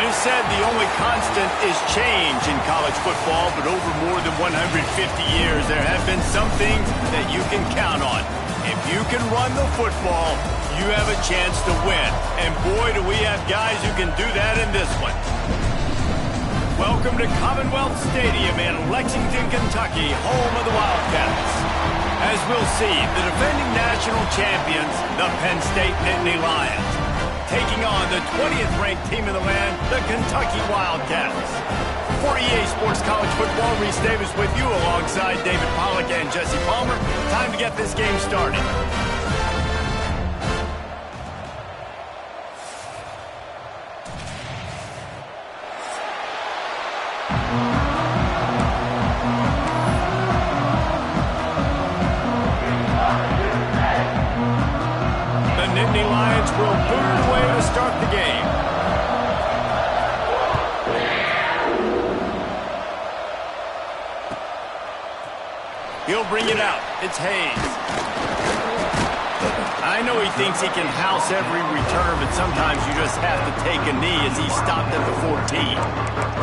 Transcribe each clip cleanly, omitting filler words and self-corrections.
is said the only constant is change in college football, but over more than 150 years, there have been some things that you can count on. If you can run the football, you have a chance to win. And boy, do we have guys who can do that in this one. Welcome to Commonwealth Stadium in Lexington, Kentucky, home of the Wildcats. As we'll see, the defending national champions, the Penn State Nittany Lions, taking on the 20th ranked team in the land, the Kentucky Wildcats. For EA Sports College Football, Reese Davis with you alongside David Pollack and Jesse Palmer. Time to get this game started. The Nittany Lions will boot it away to start the game. He'll bring it out. It's Hayes. I know he thinks he can house every return, but sometimes you just have to take a knee as he stopped at the 14.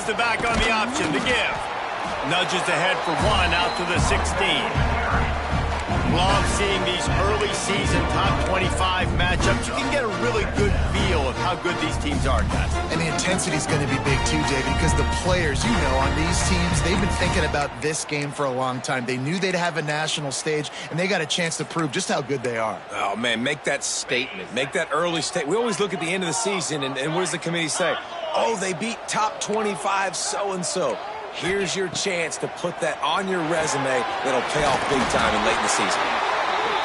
The back on the option to give. Nudges ahead for one out to the 16. Love seeing these early season top 25 matchups. You can get a really good feel of how good these teams are, guys. And the intensity is going to be big too, David, because the players, you know, on these teams, they've been thinking about this game for a long time. They knew they'd have a national stage, and they got a chance to prove just how good they are. Oh, man, make that statement. Make that early statement. We always look at the end of the season, and what does the committee say? Oh, they beat top 25 so-and-so. Here's your chance to put that on your resume that'll pay off big time and late in the season.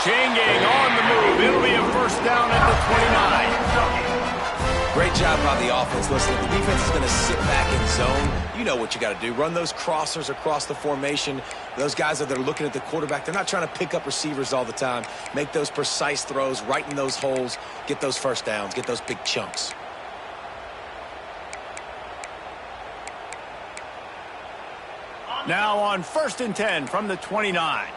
Chain gang on the move. It'll be a first down at the 29. Great job by the offense. Listen, if the defense is going to sit back in zone, you know what you got to do. Run those crossers across the formation. Those guys that are looking at the quarterback, they're not trying to pick up receivers all the time. Make those precise throws, right in those holes, get those first downs, get those big chunks. Now on 1st and 10 from the 29.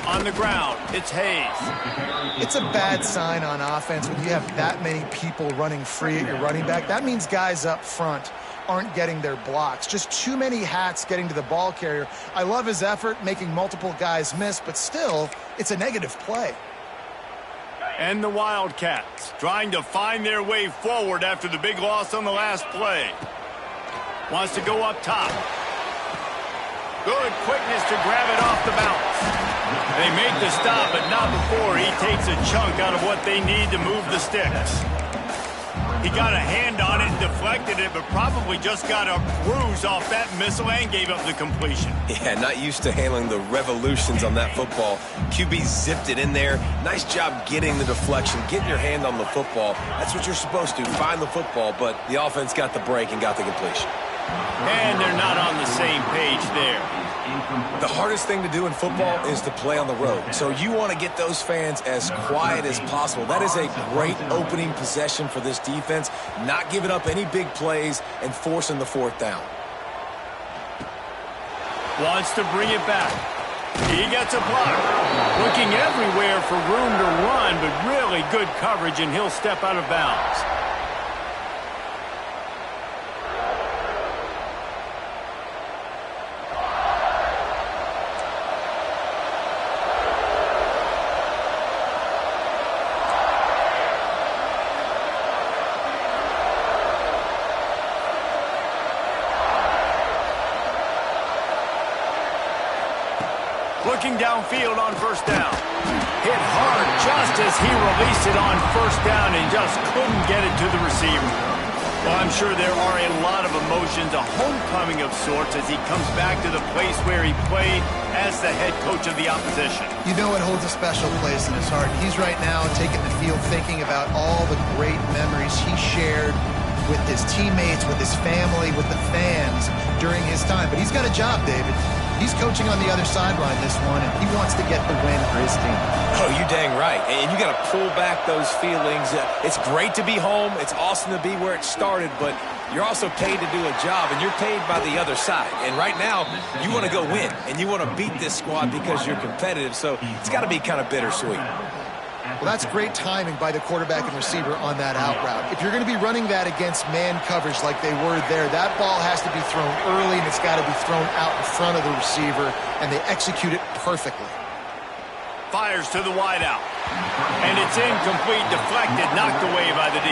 On the ground, it's Hayes. It's a bad sign on offense when you have that many people running free at your running back. That means guys up front aren't getting their blocks. Just too many hats getting to the ball carrier. I love his effort, making multiple guys miss, but still, it's a negative play. And the Wildcats trying to find their way forward after the big loss on the last play. Wants to go up top. Good quickness to grab it off the bounce. They make the stop, but not before he takes a chunk out of what they need to move the sticks. He got a hand on it and deflected it, but probably just got a bruise off that missile and gave up the completion. Yeah, not used to handling the revolutions on that football. QB zipped it in there. Nice job getting the deflection, getting your hand on the football. That's what you're supposed to, find the football, but the offense got the break and got the completion. And they're not on the same page there. The hardest thing to do in football is to play on the road. So you want to get those fans as quiet as possible. That is a great opening possession for this defense. Not giving up any big plays and forcing the 4th down. Wants to bring it back. He gets a block. Looking everywhere for room to run, but really good coverage, and he'll step out of bounds. Looking downfield on 1st down. Hit hard just as he released it on 1st down and just couldn't get it to the receiver. Well, I'm sure there are a lot of emotions, a homecoming of sorts, as he comes back to the place where he played as the head coach of the opposition. You know it holds a special place in his heart. He's right now taking the field thinking about all the great memories he shared with his teammates, with his family, with the fans during his time. But he's got a job, David. He's coaching on the other sideline this one, and he wants to get the win for his team. Oh, you dang right. And you got to pull back those feelings. It's great to be home. It's awesome to be where it started, but you're also paid to do a job, and you're paid by the other side. And right now, you want to go win, and you want to beat this squad because you're competitive, so it's got to be kind of bittersweet. Well, that's great timing by the quarterback and receiver on that out route. If you're going to be running that against man coverage like they were there, that ball has to be thrown early, and it's got to be thrown out in front of the receiver, and they execute it perfectly. Fires to the wideout. And it's incomplete, deflected, knocked away by the D.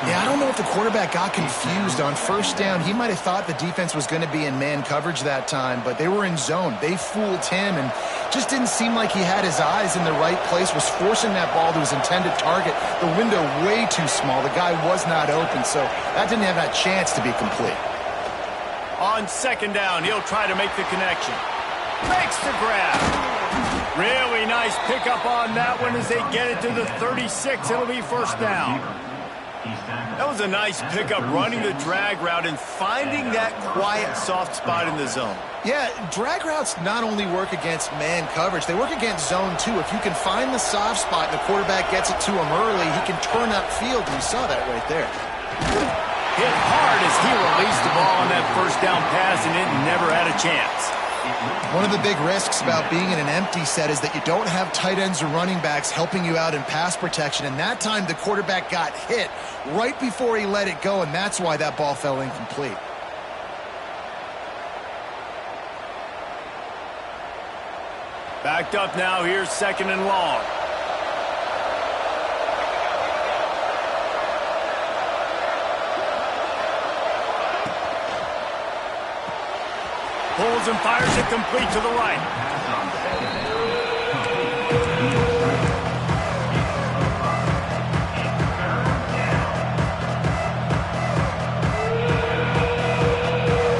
Yeah, I don't know if the quarterback got confused on first down. He might have thought the defense was going to be in man coverage that time, but they were in zone. They fooled him and just didn't seem like he had his eyes in the right place, was forcing that ball to his intended target. The window way too small. The guy was not open, so that didn't have that chance to be complete. On second down, he'll try to make the connection. Makes the grab. Really nice pickup on that one as they get it to the 36. It'll be first down. That was a nice pickup, running the drag route and finding that quiet, soft spot in the zone. Yeah, drag routes not only work against man coverage, they work against zone too. If you can find the soft spot and the quarterback gets it to him early, he can turn upfield, and you saw that right there. Hit hard as he released the ball on that first down pass, and it never had a chance. One of the big risks about being in an empty set is that you don't have tight ends or running backs helping you out in pass protection, and that time the quarterback got hit right before he let it go, and that's why that ball fell incomplete. Backed up now, here's second and long. Pulls and fires it complete to the right.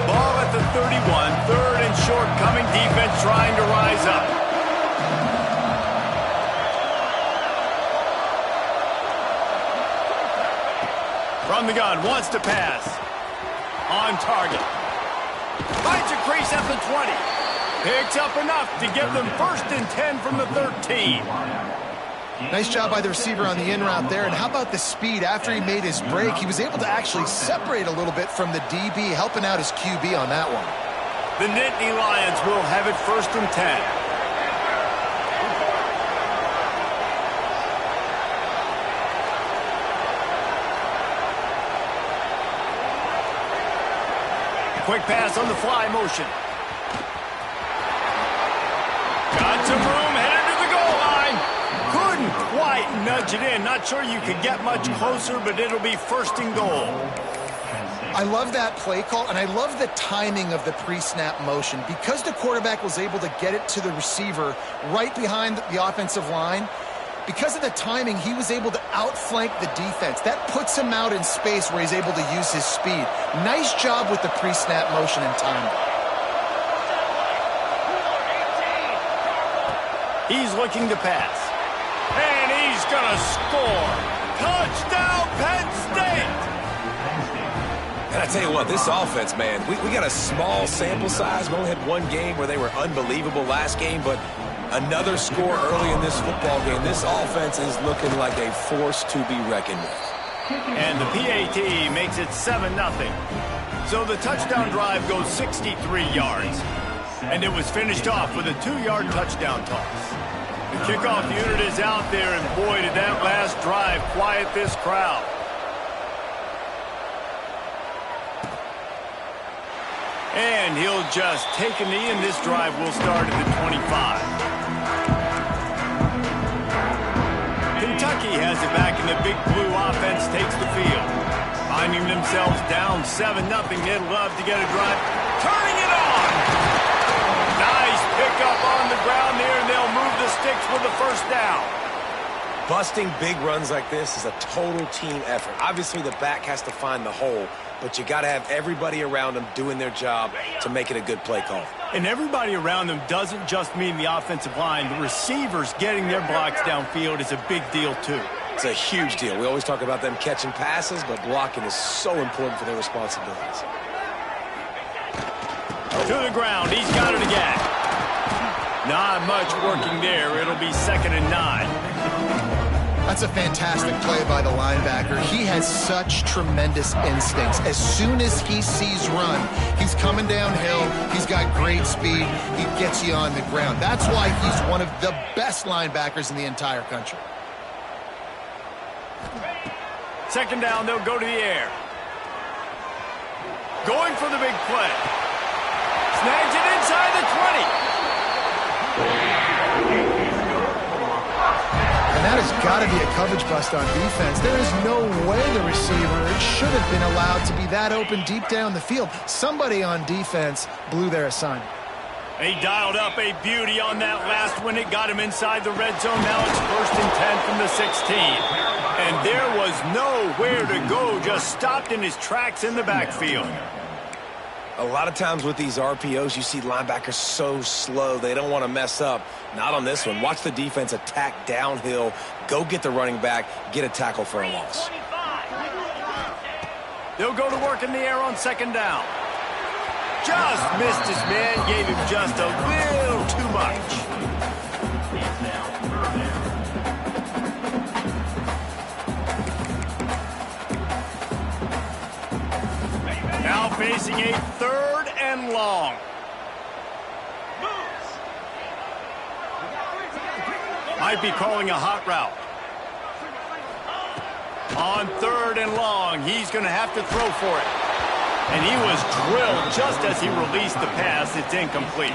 Ball at the 31, third and short coming, defense trying to rise up. From the gun, wants to pass. On target. Finds a crease at the 20. Picks up enough to give them first and 10 from the 13. Nice job by the receiver on the in route there. And how about the speed? After he made his break, he was able to actually separate a little bit from the DB, helping out his QB on that one. The Nittany Lions will have it first and 10. Quick pass on the fly motion. Got some room, headed to the goal line. Couldn't quite nudge it in. Not sure you could get much closer, but it'll be first and goal. I love that play call, and I love the timing of the pre-snap motion. Because the quarterback was able to get it to the receiver right behind the offensive line, because of the timing, he was able to outflank the defense. That puts him out in space where he's able to use his speed. Nice job with the pre-snap motion and timing. He's looking to pass. And he's going to score. Touchdown, Penn State! And I tell you what, this offense, man, we got a small sample size. We only had one game where they were unbelievable last game, but another score early in this football game. This offense is looking like a force to be reckoned with. And the PAT makes it 7-0. So the touchdown drive goes 63 yards. And it was finished off with a 2-yard touchdown toss. The kickoff unit is out there, and boy, did that last drive quiet this crowd. And he'll just take a knee, and this drive will start at the 25. Kentucky has it back, and the Big Blue offense takes the field. Finding themselves down 7-0, they'd love to get a drive. Turning it on! Nice pickup on the ground there, and they'll move the sticks with the first down. Busting big runs like this is a total team effort. Obviously, the back has to find the hole, but you got to have everybody around them doing their job to make it a good play call. And everybody around them doesn't just mean the offensive line. The receivers getting their blocks downfield is a big deal, too. It's a huge deal. We always talk about them catching passes, but blocking is so important for their responsibilities. To the ground. He's got it again. Not much working there. It'll be 2nd and 9. That's a fantastic play by the linebacker. He has such tremendous instincts. As soon as he sees run, he's coming downhill. He's got great speed. He gets you on the ground. That's why he's one of the best linebackers in the entire country. 2nd down, they'll go to the air. Going for the big play. Snags it inside the 20. And that has got to be a coverage bust on defense. There is no way the receiver should have been allowed to be that open deep down the field. Somebody on defense blew their assignment. He dialed up a beauty on that last one. It got him inside the red zone. Now it's 1st and 10 from the 16. And there was nowhere to go. Just stopped in his tracks in the backfield. A lot of times with these RPOs, you see linebackers so slow, they don't want to mess up. Not on this one. Watch the defense attack downhill, go get the running back, get a tackle for a loss. They'll go to work in the air on 2nd down. Just missed his man, gave him just a little too much. Now facing a 3rd and long. Might be calling a hot route. On 3rd and long, he's going to have to throw for it. And he was drilled just as he released the pass. It's incomplete.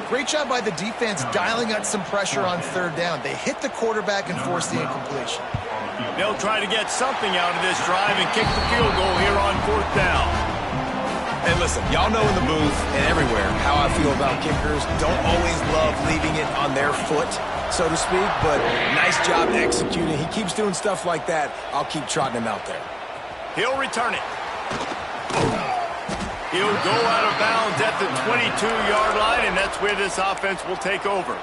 Great job by the defense dialing up some pressure on 3rd down. They hit the quarterback and forced the incompletion. They'll try to get something out of this drive and kick the field goal here on 4th down. And listen, y'all know in the booth and everywhere how I feel about kickers. Don't always love leaving it on their foot, so to speak, but nice job executing. He keeps doing stuff like that. I'll keep trotting him out there. He'll return it. He'll go out of bounds at the 22-yard line, and that's where this offense will take over.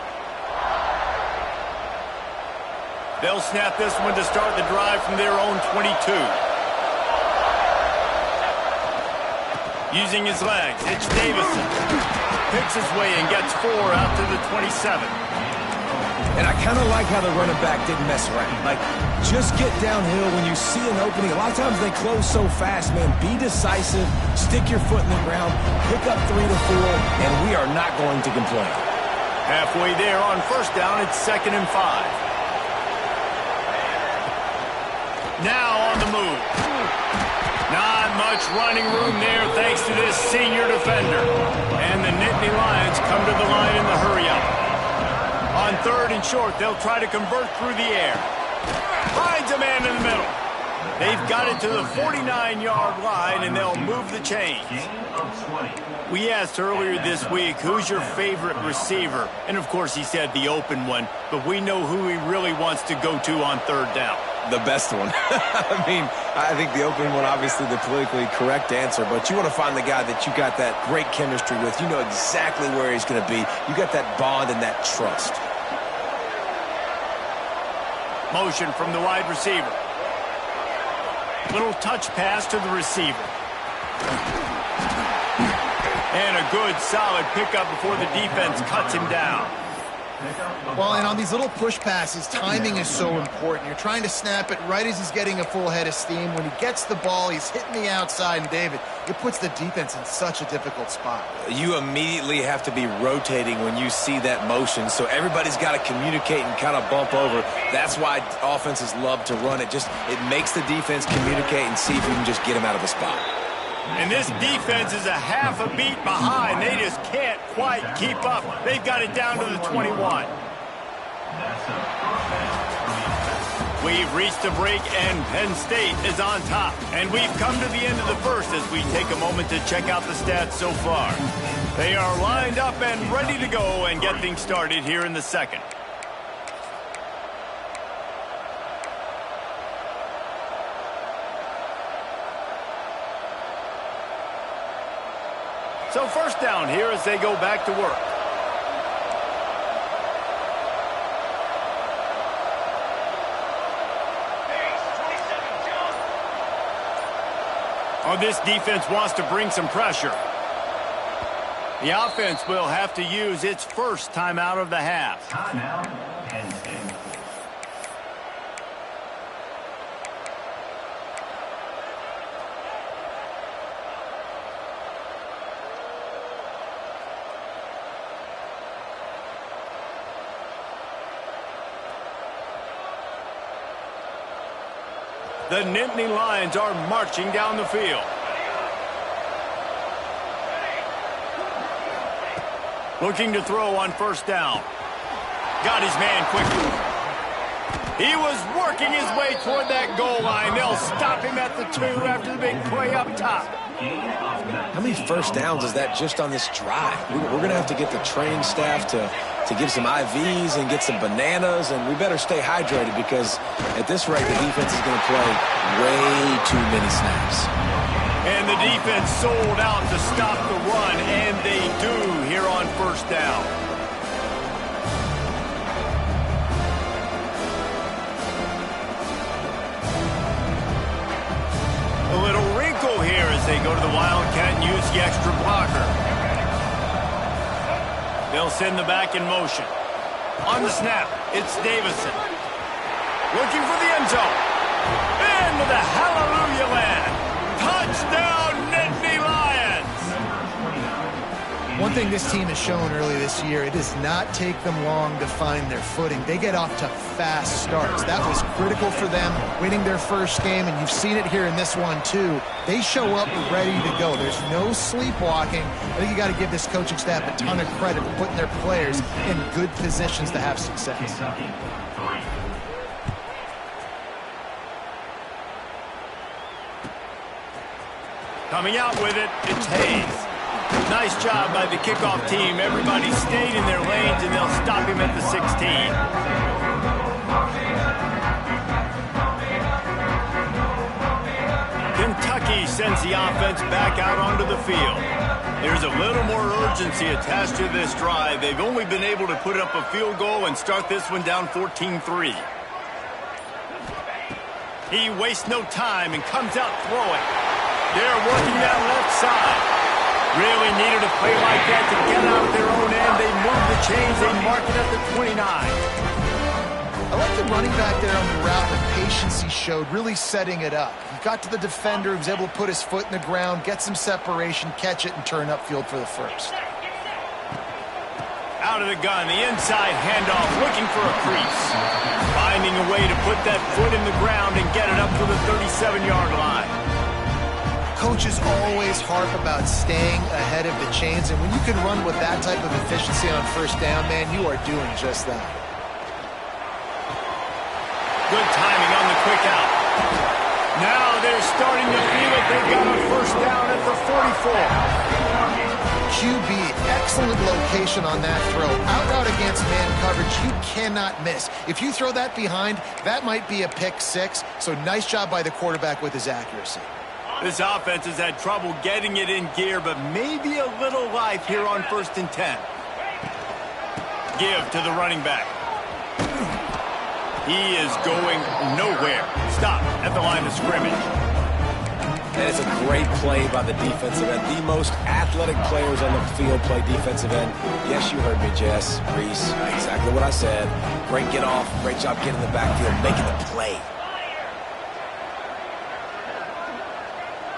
They'll snap this one to start the drive from their own 22. Using his legs, it's Davison. Picks his way and gets 4 out to the 27. And I kind of like how the running back didn't mess around. Like, just get downhill when you see an opening. A lot of times they close so fast, man. Be decisive, stick your foot in the ground, pick up 3 to 4, and we are not going to complain. Halfway there on 1st down, it's 2nd and 5. Now on the move. Not much running room there thanks to this senior defender. And the Nittany Lions come to the line in the hurry-up. On 3rd and short, they'll try to convert through the air. Finds a man in the middle. They've got it to the 49-yard line, and they'll move the chains. We asked earlier this week, who's your favorite receiver? And, of course, he said the open one, but we know who he really wants to go to on 3rd down. The best one. I mean, I think the open one, obviously the politically correct answer, but you want to find the guy that you got that great chemistry with. You know exactly where he's going to be. You got that bond and that trust. Motion from the wide receiver. Little touch pass to the receiver. And a good, solid pickup before the defense cuts him down. Well, and on these little push passes, timing is so important. You're trying to snap it right as he's getting a full head of steam. When he gets the ball, he's hitting the outside, and David, it puts the defense in such a difficult spot. You immediately have to be rotating when you see that motion, so everybody's got to communicate and kind of bump over. That's why offenses love to run it. It makes the defense communicate and see if you can just get him out of the spot. And this defense is a half a beat behind. They just can't quite keep up. They've got it down to the 21. We've reached the break, and Penn State is on top. And we've come to the end of the first as we take a moment to check out the stats so far. They are lined up and ready to go and get things started here in the second. So first down here as they go back to work. Oh, this defense wants to bring some pressure. The offense will have to use its first timeout of the half. Timeout. The Nittany Lions are marching down the field. Looking to throw on first down. Got his man quickly. He was working his way toward that goal line. They'll stop him at the 2 after the big play up top. How many first downs is that just on this drive? We're going to have to get the training staff to give some IVs and get some bananas, and we better stay hydrated because at this rate, the defense is going to play way too many snaps. And the defense sold out to stop the run, and they do here on first down. A little wrinkle here as they go to the Wildcat and use the extra blocker. They'll send the back in motion. On the snap, it's Davison. Looking for the end zone. Into the hallelujah land. Touchdown, Nittany Lions! One thing this team has shown early this year, it does not take them long to find their footing. They get off to fast starts. That was critical for them, winning their first game, and you've seen it here in this one too. They show up ready to go. There's no sleepwalking. I think you got to give this coaching staff a ton of credit for putting their players in good positions to have success. Coming out with it, it's Hayes. Nice job by the kickoff team. Everybody stayed in their lanes, and they'll stop him at the 16. Kentucky sends the offense back out onto the field. There's a little more urgency attached to this drive. They've only been able to put up a field goal and start this one down 14-3. He wastes no time and comes out throwing. They're working that left side. Really needed a play like that to get out of their own end. They move the chains. They mark it at the 29. I like the running back there on the route, the patience he showed, really setting it up. He got to the defender, he was able to put his foot in the ground, get some separation, catch it, and turn upfield for the first. Out of the gun, the inside handoff, looking for a crease. Finding a way to put that foot in the ground and get it up to the 37-yard line. Coaches always harp about staying ahead of the chains, and when you can run with that type of efficiency on first down, man, you are doing just that. Good timing on the quick out. Now they're starting to feel it. They've got a first down at the 44. QB, excellent location on that throw. Out against man coverage, you cannot miss. If you throw that behind, that might be a pick six, so nice job by the quarterback with his accuracy. This offense has had trouble getting it in gear, but maybe a little life here on 1st and 10. Give to the running back. He is going nowhere. Stop at the line of scrimmage. And it's a great play by the defensive end. The most athletic players on the field play defensive end. Yes, you heard me, Jess, Reese. Exactly what I said. Great get off. Great job getting in the backfield, making the play.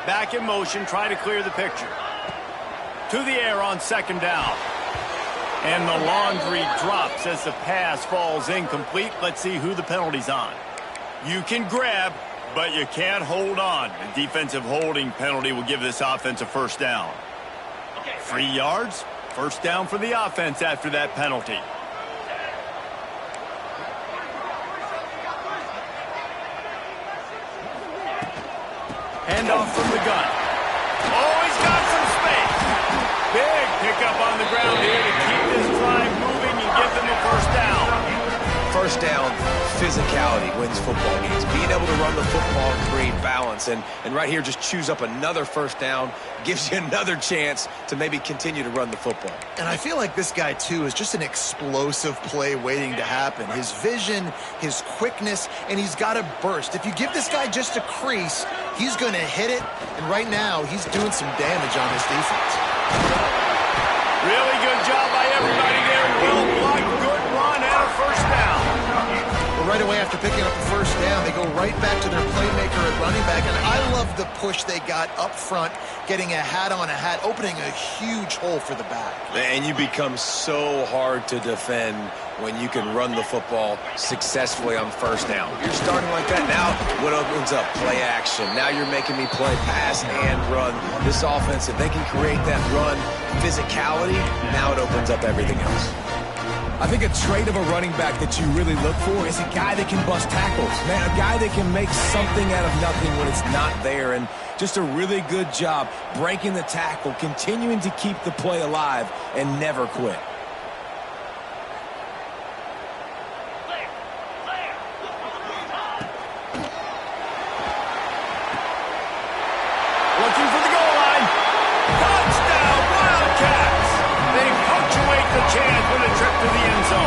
Back in motion, try to clear the picture. To the air on 2nd down. And the laundry drops as the pass falls incomplete. Let's see who the penalty's on. You can grab, but you can't hold on. The defensive holding penalty will give this offense a first down. 3 yards, first down for the offense after that penalty. Hand off from the gun. Oh, he's got some space. Big pickup on the ground here to keep this drive moving and give them a first down. First down, physicality wins football games. Being able to run the football and create balance. And right here, just choose up another first down, gives you another chance to maybe continue to run the football. And I feel like this guy, too, is just an explosive play waiting to happen. His vision, his quickness, and he's got a burst. If you give this guy just a crease, he's going to hit it. And right now, he's doing some damage on this defense. Really good job by everybody there. Well blocked, good run, and a first down. Well, right away after picking up the first down, they go right back to their playmaker at running back. And I love the push they got up front, getting a hat on a hat, opening a huge hole for the back. And you become so hard to defend when you can run the football successfully on first down. You're starting like that. Now what opens up? Play action. Now you're making me play pass and run. This offense, if they can create that run physicality, now it opens up everything else. I think a trait of a running back that you really look for is a guy that can bust tackles. Man, a guy that can make something out of nothing when it's not there. And just a really good job breaking the tackle, continuing to keep the play alive, and never quit. Looking for the goal line. Touchdown, Wildcats! They punctuate the chance with a trip to the end zone.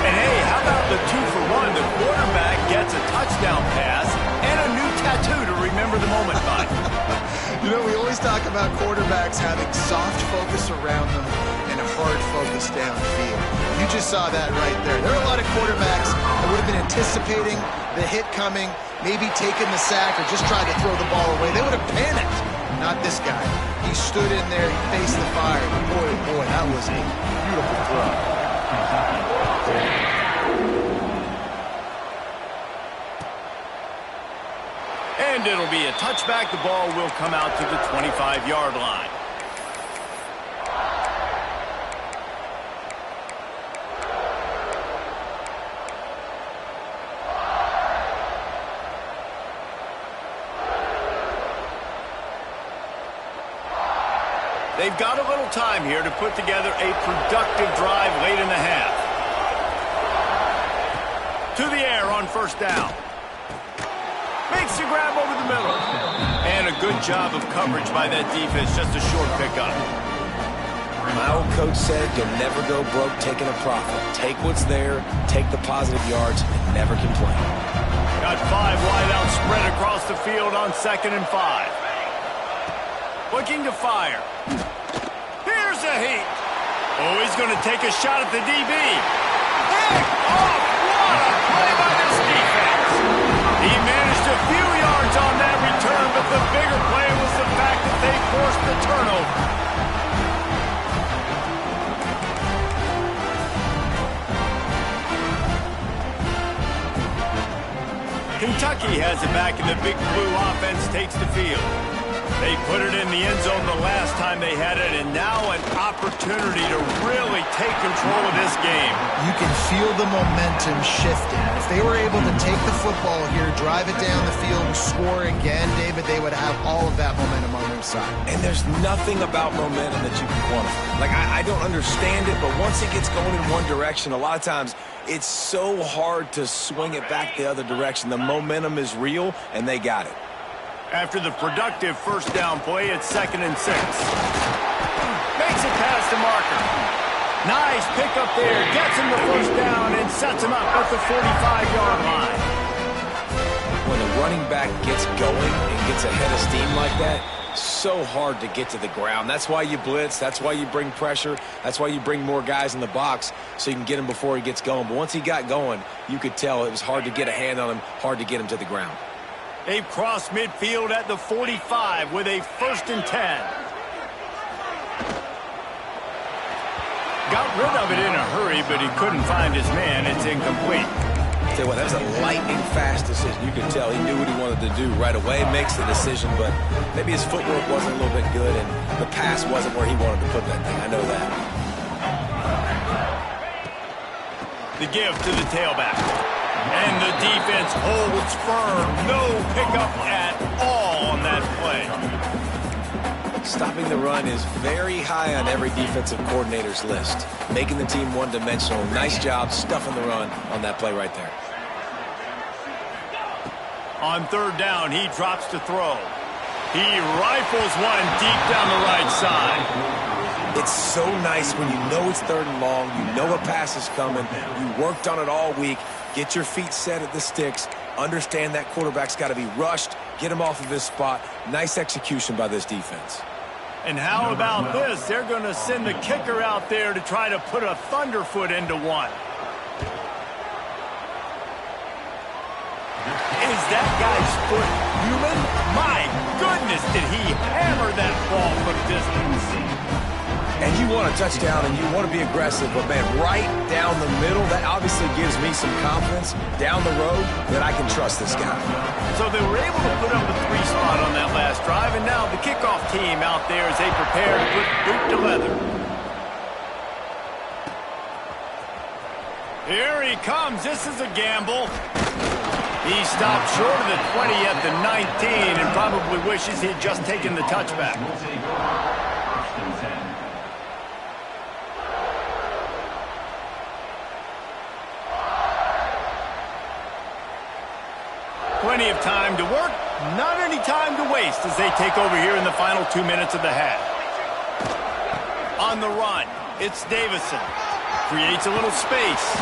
And hey, how about the 2-for-1? The quarterback gets a touchdown pass and a new tattoo to remember the moment by. You know, we always talk about quarterbacks having soft focus around them and hard focus downfield. You just saw that right there. There are a lot of quarterbacks that would have been anticipating the hit coming, maybe taking the sack or just tried to throw the ball away. They would have panicked. Not this guy. He stood in there, he faced the fire. Boy, oh boy, that was a beautiful throw. And it'll be a touchback. The ball will come out to the 25-yard line. They've got a little time here to put together a productive drive late in the half. To the air on first down. Makes the grab over the middle. And a good job of coverage by that defense. Just a short pickup. My old coach said you'll never go broke taking a profit. Take what's there, take the positive yards, and never complain. Got 5 wide out spread across the field on 2nd and 5. Looking to fire. Here's a heat. Oh, he's going to take a shot at the DB. Pick off. What a play by this defense. He managed a few yards on that return, but the bigger play was the fact that they forced the turnover. Kentucky has it back, and the Big Blue offense takes the field. They put it in the end zone the last time they had it, and now an opportunity to really take control of this game. You can feel the momentum shifting. If they were able to take the football here, drive it down the field, and score again, David, they would have all of that momentum on their side. And there's nothing about momentum that you can quantify. Like, I don't understand it, but once it gets going in one direction, a lot of times it's so hard to swing it back the other direction. The momentum is real, and they got it. After the productive first down play, it's 2nd and 6. Makes it past the marker. Nice pickup there. Gets him the first down and sets him up at the 45-yard line. When a running back gets going and gets ahead of steam like that, so hard to get to the ground. That's why you blitz. That's why you bring pressure. That's why you bring more guys in the box so you can get him before he gets going. But once he got going, you could tell it was hard to get a hand on him, hard to get him to the ground. They've crossed midfield at the 45 with a 1st and 10. Got rid of it in a hurry, but he couldn't find his man. It's incomplete. Tell you what, that was a lightning fast decision. You could tell he knew what he wanted to do right away. Makes the decision, but maybe his footwork wasn't a little bit good, and the pass wasn't where he wanted to put that thing. I know that. The give to the tailback. And the defense holds firm. No pickup at all on that play. Stopping the run is very high on every defensive coordinator's list. Making the team one-dimensional. Nice job stuffing the run on that play right there. On third down, he drops to throw. He rifles one deep down the right side. It's so nice when you know it's third and long, you know a pass is coming, you worked on it all week, get your feet set at the sticks, understand that quarterback's got to be rushed, get him off of his spot. Nice execution by this defense. And how about this? They're going to send the kicker out there to try to put a thunderfoot into one. Is that guy's foot human? My goodness, did he hammer that ball from distance. And you want a touchdown and you want to be aggressive, but man, right down the middle, that obviously gives me some confidence down the road that I can trust this guy. So they were able to put up a 3 spot on that last drive, and now the kickoff team out there as they prepare to put boot to leather. Here he comes. This is a gamble. He stopped short of the 20 at the 19 and probably wishes he had just taken the touchback. Plenty of time to work, not any time to waste as they take over here in the final 2 minutes of the half. On the run, it's Davison. Creates a little space.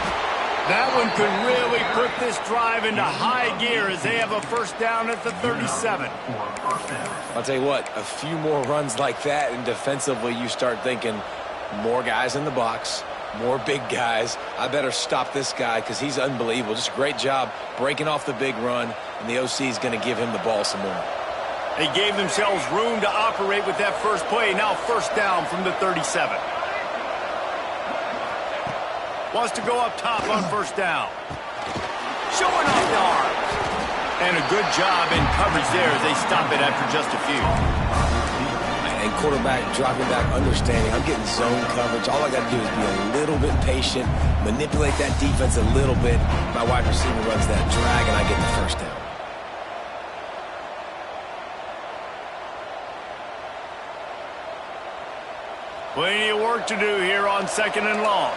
That one could really put this drive into high gear as they have a first down at the 37. I'll tell you what, a few more runs like that, and defensively you start thinking more guys in the box, more big guys. I better stop this guy because he's unbelievable. Just a great job breaking off the big run, and the OC is going to give him the ball some more. They gave themselves room to operate with that first play. Now first down from the 37. Wants to go up top on first down. Showing off the arms. And a good job in coverage there as they stop it after just a few. And quarterback dropping back, understanding I'm getting zone coverage. All I got to do is be a little bit patient, manipulate that defense a little bit. My wide receiver runs that drag, and I get the first down. Plenty of work to do here on second and long.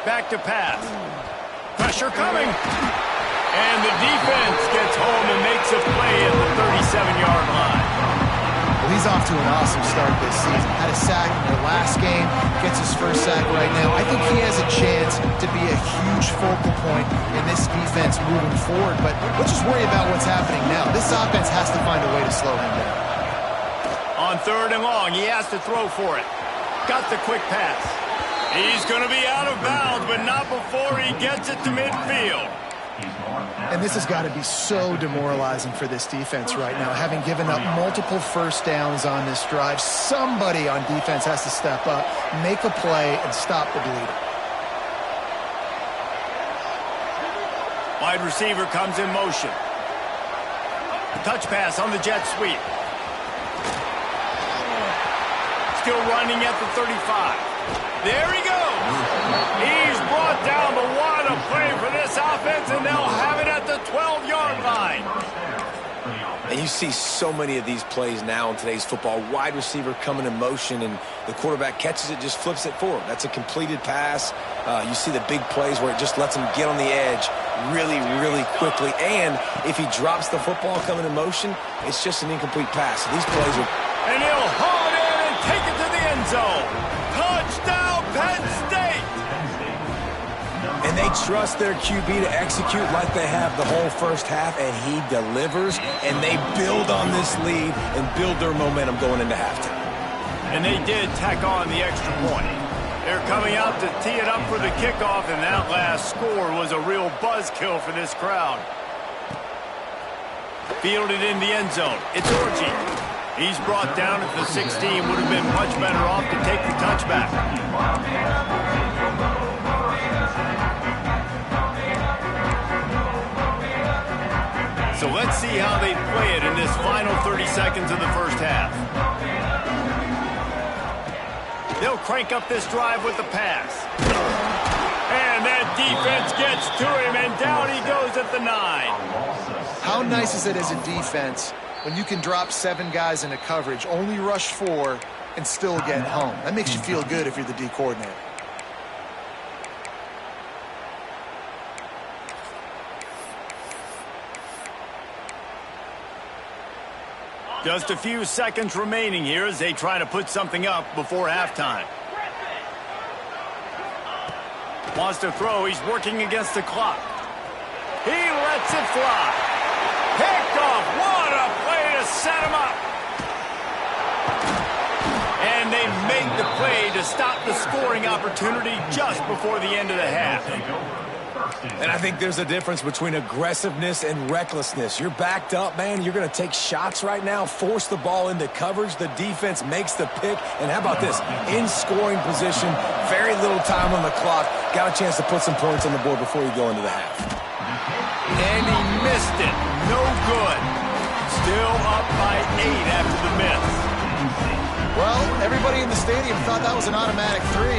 Back to pass. Pressure coming. And the defense gets home and makes a play at the 37-yard line. Well, he's off to an awesome start this season. Had a sack in their last game, gets his first sack right now. I think he has a chance to be a huge focal point in this defense moving forward. But let's just worry about what's happening now. This offense has to find a way to slow him down. On third and long, he has to throw for it. Got the quick pass. He's going to be out of bounds, but not before he gets it to midfield. And this has got to be so demoralizing for this defense right now. Having given up multiple first downs on this drive, somebody on defense has to step up, make a play, and stop the bleeding. Wide receiver comes in motion. Touch pass on the jet sweep. Still running at the 35. There he goes. He's brought down, but what a play for this offense, and they'll have it at the 12-yard line. And you see so many of these plays now in today's football. Wide receiver coming in motion, and the quarterback catches it, just flips it forward. That's a completed pass. You see the big plays where it just lets him get on the edge really, really quickly. And if he drops the football coming in motion, it's just an incomplete pass. So these plays are... And he'll haul it in and take it to the end zone. Touchdown, Penn State! And they trust their QB to execute like they have the whole first half, and he delivers, and they build on this lead and build their momentum going into halftime. And they did tack on the extra point. They're coming out to tee it up for the kickoff, and that last score was a real buzzkill for this crowd. Fielded in the end zone. It's Orji. He's brought down at the 16. Would have been much better off to take the touchback. So let's see how they play it in this final 30 seconds of the first half. They'll crank up this drive with the pass. And that defense defense gets to him, and down he goes at the 9. How nice is it as a defense when you can drop 7 guys into coverage, only rush 4, and still get home? That makes you feel good if you're the D coordinator. Just a few seconds remaining here as they try to put something up before halftime. Wants to throw. He's working against the clock. He lets it fly. Picked off. What a play to set him up. And they make the play to stop the scoring opportunity just before the end of the half. And I think there's a difference between aggressiveness and recklessness. You're backed up, man. You're going to take shots right now, force the ball into coverage. The defense makes the pick. And how about this? In scoring position, very little time on the clock. Got a chance to put some points on the board before you go into the half. And he missed it. No good. Still up by 8 after the miss. Well, everybody in the stadium thought that was an automatic 3.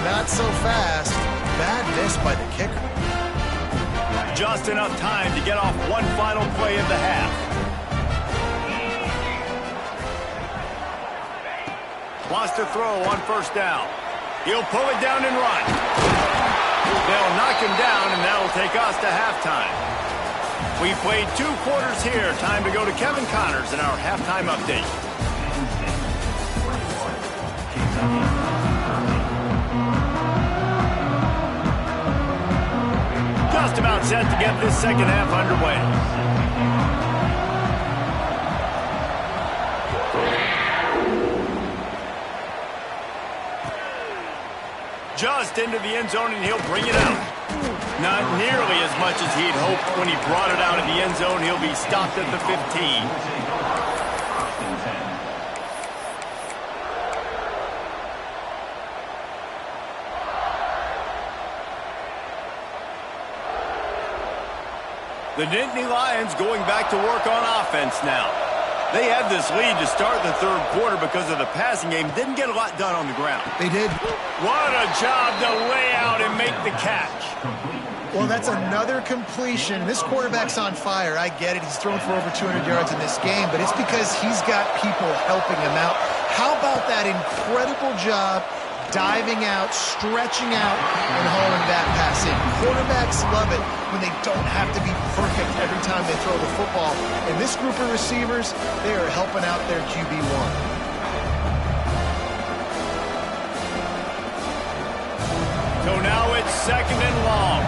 Not so fast. Bad miss by the kicker. Just enough time to get off one final play of the half. Wants to throw on first down. He'll pull it down and run. They'll knock him down, and that'll take us to halftime. We played 2 quarters here. Time to go to Kevin Connors in our halftime update. Just about set to get this second half underway. Just into the end zone, and he'll bring it out. Not nearly as much as he'd hoped when he brought it out of the end zone. He'll be stopped at the 15. The Nittany Lions going back to work on offense now. They had this lead to start the third quarter because of the passing game. Didn't get a lot done on the ground. They did. What a job to lay out and make the catch. Well, that's another completion. This quarterback's on fire. I get it. He's thrown for over 200 yards in this game, but it's because he's got people helping him out. How about that incredible job diving out, stretching out, and hauling that pass in? Quarterbacks love it when they don't have to be perfect every time they throw the football. And this group of receivers, they are helping out their QB1. So now it's second and long.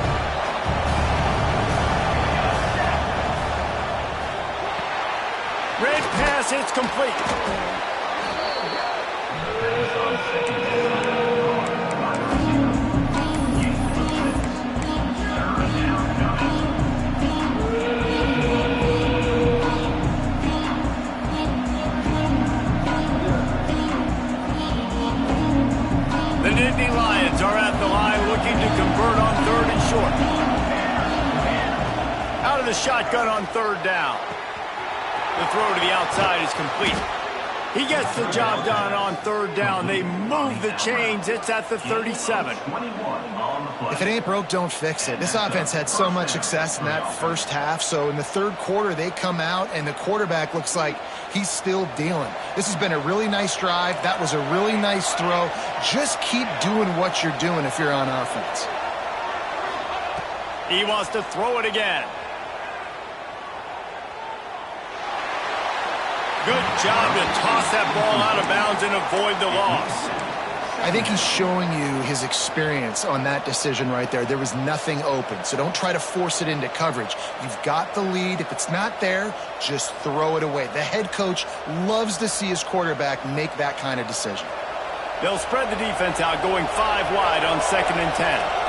Red pass, it's complete. The Nittany Lions are at the line looking to convert on 3rd and short. Out of the shotgun on 3rd down. The throw to the outside is complete. He gets the job done on 3rd down. They move the chains. It's at the 37. If it ain't broke, don't fix it. This offense had so much success in that first half, so in the third quarter they come out and the quarterback looks like he's still dealing. This has been a really nice drive. That was a really nice throw. Just keep doing what you're doing if you're on offense. He wants to throw it again. Good job to toss that ball out of bounds and avoid the loss. I think he's showing you his experience on that decision right there. There was nothing open, so don't try to force it into coverage. You've got the lead. If it's not there, just throw it away. The head coach loves to see his quarterback make that kind of decision. They'll spread the defense out, going 5 wide on 2nd and 10.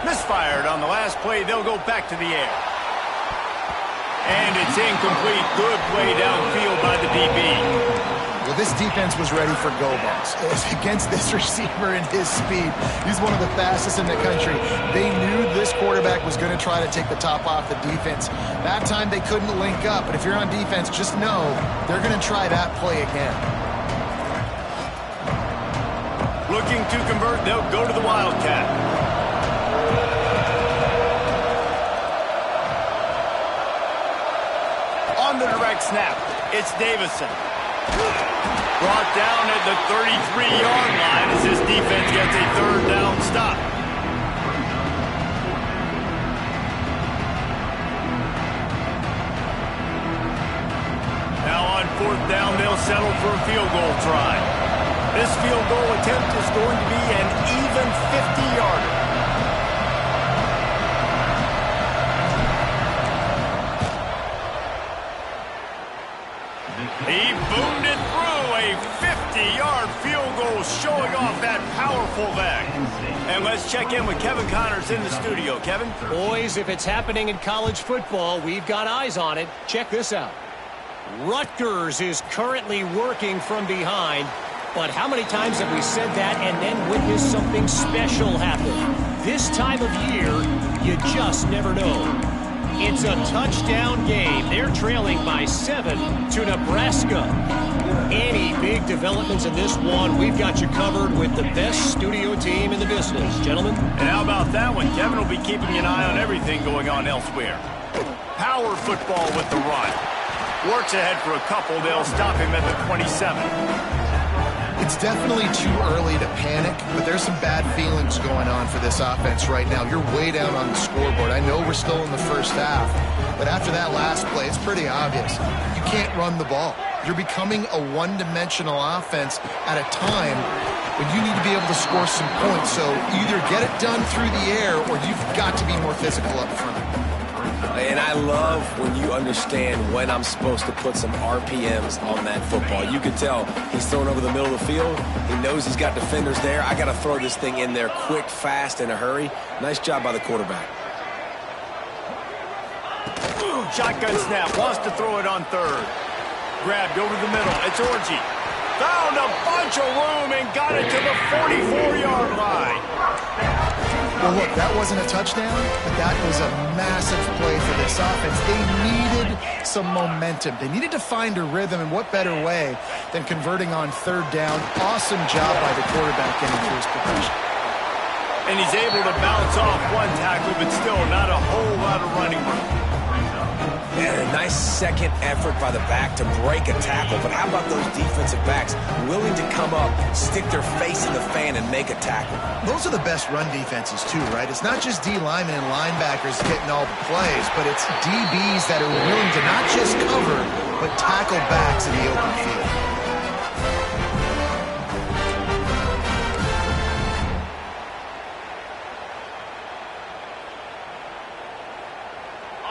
Misfired on the last play. They'll go back to the air. And it's incomplete. Good play downfield by the DB. Well, this defense was ready for go balls. Against this receiver and his speed, he's one of the fastest in the country. They knew this quarterback was going to try to take the top off the defense. That time they couldn't link up, but if you're on defense, just know they're going to try that play again. Looking to convert, they'll go to the Wildcat. On the direct snap, it's Davison. Brought down at the 33-yard line as this defense gets a third down stop. Now on fourth down, they'll settle for a field goal try. This field goal attempt is going to be an even 50-yarder. He boomed it through a 50-yard field goal, showing off that powerful leg. And let's check in with Kevin Connors in the studio. Kevin? Boys, if it's happening in college football, we've got eyes on it. Check this out. Rutgers is currently working from behind, but how many times have we said that and then witnessed something special happen? This time of year, you just never know. It's a touchdown game. They're trailing by 7 to Nebraska. Any big developments in this one, we've got you covered with the best studio team in the business. Gentlemen? And how about that one? Kevin will be keeping an eye on everything going on elsewhere. Power football with the run. Works ahead for a couple. They'll stop him at the 27. It's definitely too early to panic, but there's some bad feelings going on for this offense right now. You're way down on the scoreboard. I know we're still in the first half, but after that last play, it's pretty obvious. You can't run the ball. You're becoming a one-dimensional offense at a time when you need to be able to score some points. So either get it done through the air or you've got to be more physical up front. And I love when you understand when I'm supposed to put some RPMs on that football. You can tell he's throwing over the middle of the field. He knows he's got defenders there. I got to throw this thing in there quick, fast, in a hurry. Nice job by the quarterback. Shotgun snap. Wants to throw it on third. Grabbed over the middle. It's Orji. Found a bunch of room and got it to the 44-yard line. Well, look, that wasn't a touchdown, but that was a massive play for this offense. They needed some momentum. They needed to find a rhythm, and what better way than converting on third down. Awesome job by the quarterback getting through his progression. And he's able to bounce off one tackle, but still not a whole lot of running room. And a nice second effort by the back to break a tackle. But how about those defensive backs willing to come up, stick their face in the fan, and make a tackle? Those are the best run defenses, too, right? It's not just D linemen and linebackers getting all the plays, but it's DBs that are willing to not just cover, but tackle backs in the open field.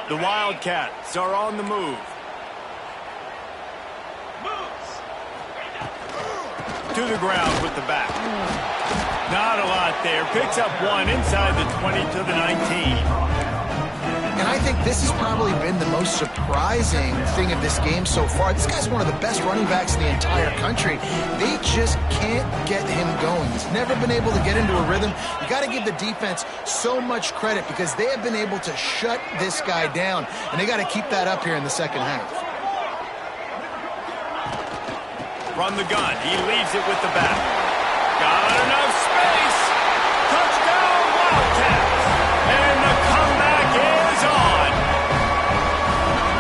The Wildcats are on the move. To the ground with the back. Not a lot there. Picks up one inside the 20 to the 19. And I think this has probably been the most surprising thing of this game so far. This guy's one of the best running backs in the entire country. They just can't get him going. He's never been able to get into a rhythm. You got to give the defense so much credit because they have been able to shut this guy down, and they got to keep that up here in the second half. From the gun, he leaves it with the back. Got enough space. Touchdown, Wildcats. And the comeback is on.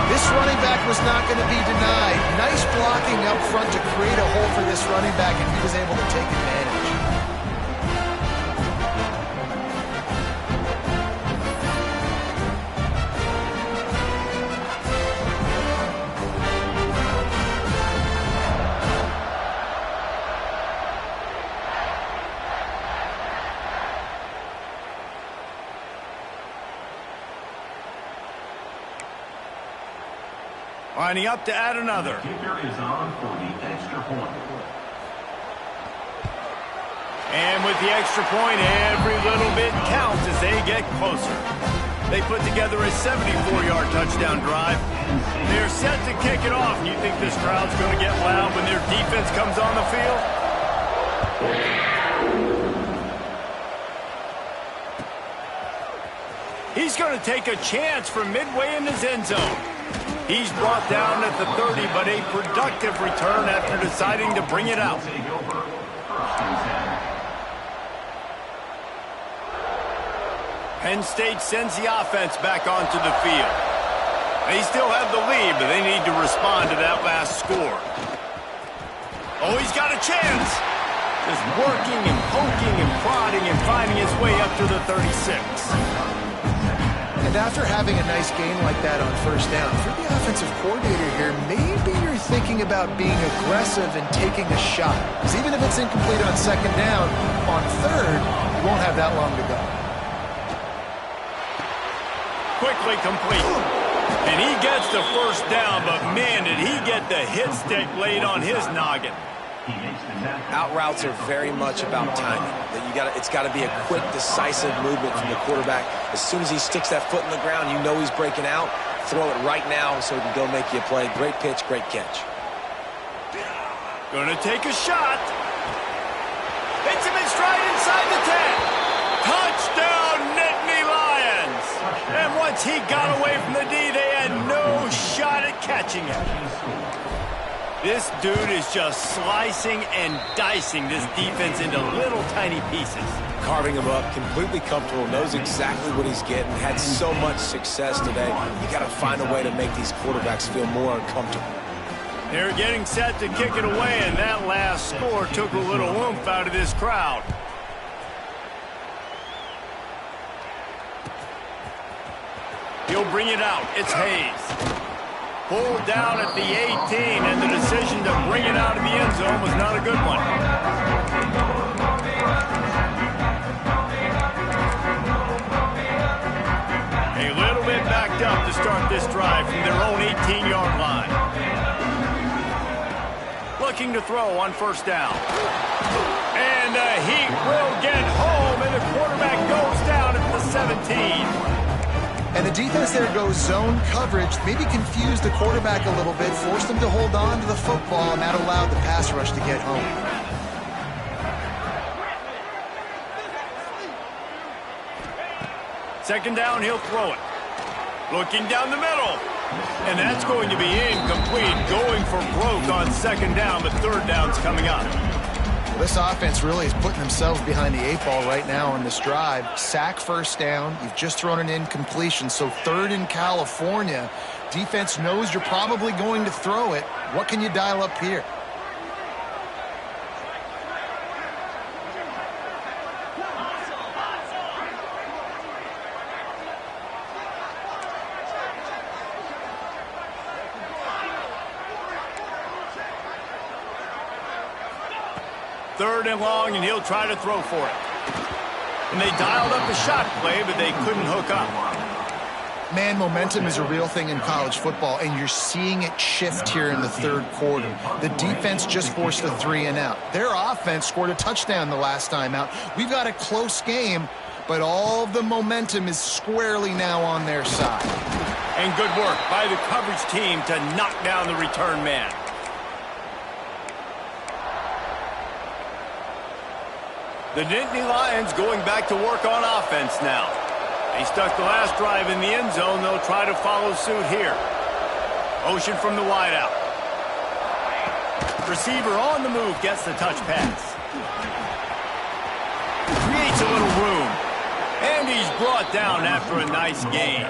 This running back was not going to be denied. Nice blocking up front to create a hole for this running back, and he was able to take advantage. Lining up to add another. Kicker is on for the extra point. And with the extra point, every little bit counts as they get closer. They put together a 74-yard touchdown drive. They're set to kick it off. You think this crowd's going to get loud when their defense comes on the field? He's going to take a chance from midway in his end zone. He's brought down at the 30, but a productive return after deciding to bring it out. Penn State sends the offense back onto the field. They still have the lead, but they need to respond to that last score. Oh, he's got a chance. Just working and poking and prodding and finding his way up to the 36. And after having a nice game like that on first down, for the offensive coordinator here, maybe you're thinking about being aggressive and taking a shot. Because even if it's incomplete on second down, on third, you won't have that long to go. Quickly complete. And he gets the first down, but man, did he get the hit stick laid on his noggin. Out routes are very much about timing. It's got to be a quick, decisive movement from the quarterback. As soon as he sticks that foot in the ground, you know he's breaking out. Throw it right now so he can go make you a play. Great pitch, great catch. Gonna take a shot. Hits him in stride inside the 10. Touchdown, Nittany Lions. And once he got away from the D, they had no shot at catching him. This dude is just slicing and dicing this defense into little tiny pieces. Carving him up, completely comfortable, knows exactly what he's getting, had so much success today. You got to find a way to make these quarterbacks feel more uncomfortable. They're getting set to kick it away, and that last score took a little oomph out of this crowd. He'll bring it out. It's Hayes. Pulled down at the 18, and the decision to bring it out of the end zone was not a good one. A little bit backed up to start this drive from their own 18-yard line. Looking to throw on first down. And he will get home, and the quarterback goes down at the 17. And the defense there goes zone coverage, maybe confused the quarterback a little bit, forced him to hold on to the football, and that allowed the pass rush to get home. Second down, he'll throw it. Looking down the middle. And that's going to be incomplete, going for broke on second down, but third down's coming up. This offense really is putting themselves behind the 8 ball right now on this drive. Sack first down. You've just thrown an incompletion, so third in California. Defense knows you're probably going to throw it. What can you dial up here? Third and long, and he'll try to throw for it. And they dialed up the shot play, but they couldn't hook up. Man, momentum is a real thing in college football, and you're seeing it shift here in the third quarter. The defense just forced a 3 and out. Their offense scored a touchdown the last time out. We've got a close game, but all of the momentum is squarely now on their side. And good work by the coverage team to knock down the return man. The Nittany Lions going back to work on offense now. They stuck the last drive in the end zone. They'll try to follow suit here. Motion from the wideout. Receiver on the move gets the touch pass. Creates a little room. And he's brought down after a nice gain.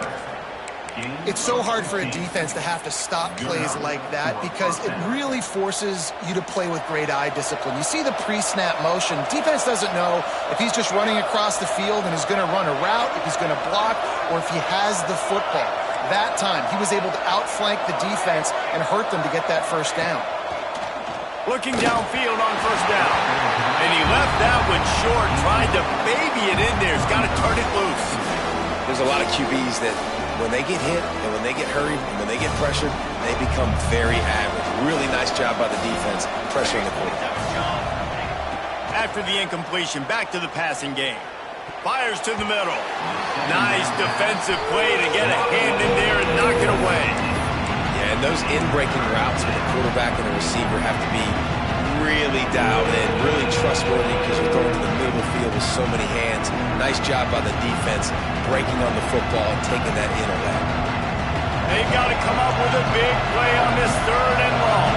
It's so hard for a defense to have to stop plays like that because it really forces you to play with great eye discipline. You see the pre-snap motion. Defense doesn't know if he's just running across the field and is going to run a route, if he's going to block, or if he has the football. That time, he was able to outflank the defense and hurt them to get that first down. Looking downfield on first down. And he left that one short, tried to baby it in there. He's got to turn it loose. There's a lot of QBs that when they get hit and when they get hurried and when they get pressured, they become very average. Really nice job by the defense pressuring the quarterback. After the incompletion, back to the passing game. Fires to the middle. Nice defensive play to get a hand in there and knock it away. Yeah, and those in-breaking routes for the quarterback and the receiver have to be really dialed in, really trustworthy because you're throwing to the middle of the field with so many hands. Nice job by the defense breaking on the football and taking that in on that. They've got to come up with a big play on this third and long.